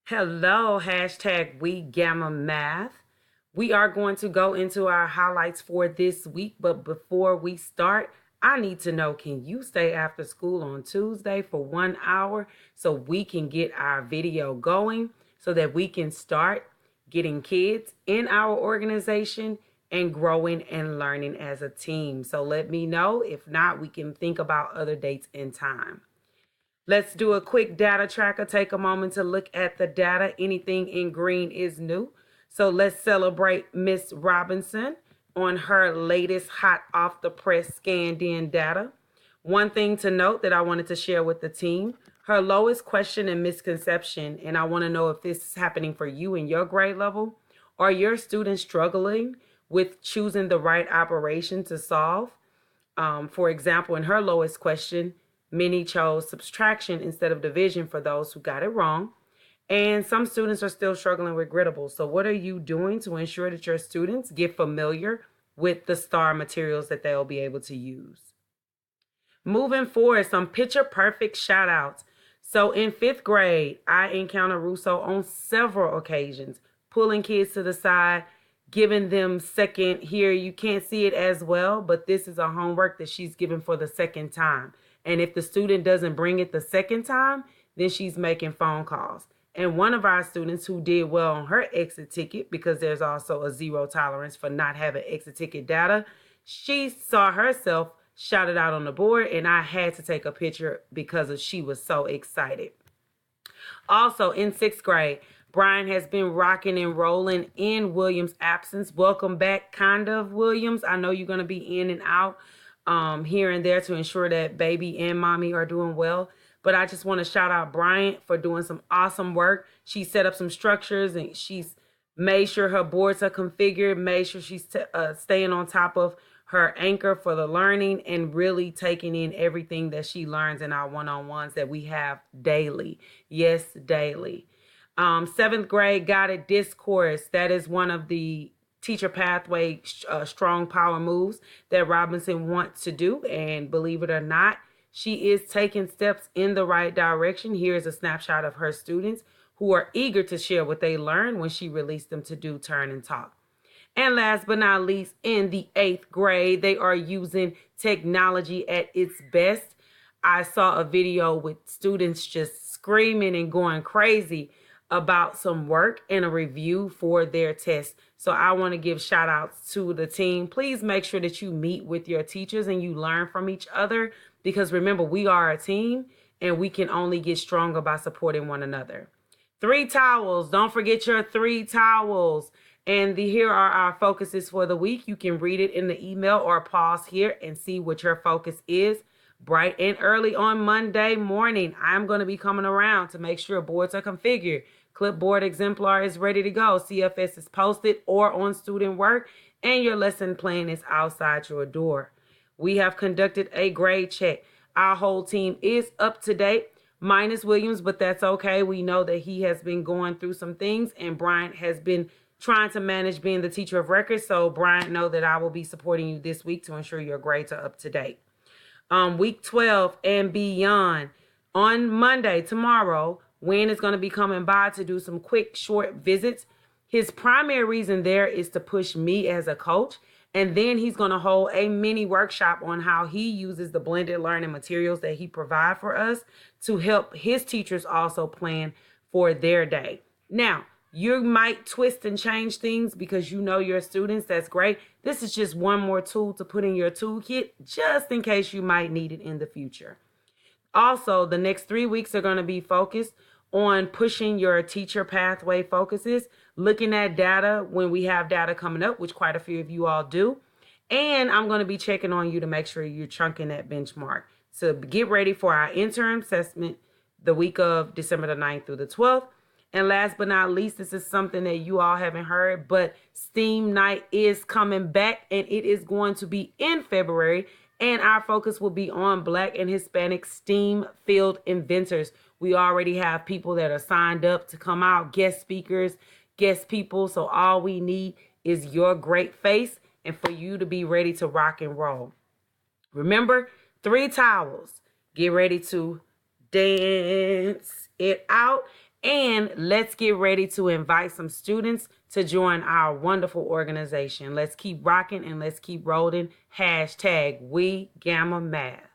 Hello, hashtag We Gamma Math. We are going to go into our highlights for this week, but before we start, I need to know, can you stay after school on Tuesday for 1 hour so we can get our video going so that we can start getting kids in our organization and growing and learning as a team? So let me know. If not, we can think about other dates and time. Let's do a quick data tracker. Take a moment to look at the data. Anything in green is new. So let's celebrate Miss Robinson on her latest hot off the press scanned in data. One thing to note that I wanted to share with the team, her lowest question and misconception, and I want to know if this is happening for you in your grade level. Are your students struggling with choosing the right operation to solve? For example, in her lowest question, many chose subtraction instead of division for those who got it wrong. And some students are still struggling with griddable. So what are you doing to ensure that your students get familiar with the STAR materials that they'll be able to use? Moving forward, some picture perfect shout outs. So in fifth grade, I encountered Russo on several occasions, pulling kids to the side, giving them second here. You can't see it as well, but this is a homework that she's given for the second time. And if the student doesn't bring it the second time, then she's making phone calls. And one of our students who did well on her exit ticket, because there's also a zero tolerance for not having exit ticket data, she saw herself shouted out on the board, and I had to take a picture because she was so excited. Also, in sixth grade, Brian has been rocking and rolling in Williams' absence. Welcome back, kind of, Williams. I know you're going to be in and out here and there to ensure that baby and mommy are doing well. But I just want to shout out Bryant for doing some awesome work. She set up some structures and she's made sure her boards are configured, made sure she's staying on top of her anchor for the learning and really taking in everything that she learns in our one-on-ones that we have daily. Yes, daily. Seventh grade guided discourse. That is one of the teacher pathway strong power moves that Robinson wants to do. And believe it or not, she is taking steps in the right direction. Here's a snapshot of her students who are eager to share what they learned when she released them to do Turn and Talk. And last but not least, in the eighth grade, they are using technology at its best. I saw a video with students just screaming and going crazy about some work and a review for their test. So I want to give shout outs to the team. Please make sure that you meet with your teachers and you learn from each other, because remember, we are a team and we can only get stronger by supporting one another. 3 towels. Don't forget your 3 towels. And here are our focuses for the week. You can read it in the email or pause here and see what your focus is. Bright and early on Monday morning, I'm going to be coming around to make sure boards are configured. Clipboard exemplar is ready to go. CFS is posted or on student work, and your lesson plan is outside your door. We have conducted a grade check. Our whole team is up to date, minus Williams, but that's okay. We know that he has been going through some things, and Bryant has been trying to manage being the teacher of record. So Bryant, know that I will be supporting you this week to ensure your grades are up to date. Week 12 and beyond. On Monday, tomorrow, Wayne is going to be coming by to do some quick, short visits. His primary reason there is to push me as a coach. And then he's going to hold a mini workshop on how he uses the blended learning materials that he provides for us to help his teachers also plan for their day. Now, you might twist and change things because you know your students. That's great. This is just one more tool to put in your toolkit just in case you might need it in the future. Also, the next 3 weeks are going to be focused on pushing your teacher pathway focuses, looking at data when we have data coming up, which quite a few of you all do. And I'm going to be checking on you to make sure you're chunking that benchmark. So get ready for our interim assessment the week of December the 9th through the 12th. And last but not least, this is something that you all haven't heard, but STEAM Night is coming back, and it is going to be in February. And our focus will be on Black and Hispanic STEAM field inventors. We already have people that are signed up to come out, guest speakers, guest people. So all we need is your great face and for you to be ready to rock and roll. Remember, 3 towels. Get ready to dance it out. And let's get ready to invite some students to join our wonderful organization. Let's keep rocking and let's keep rolling. Hashtag We Gamma Math.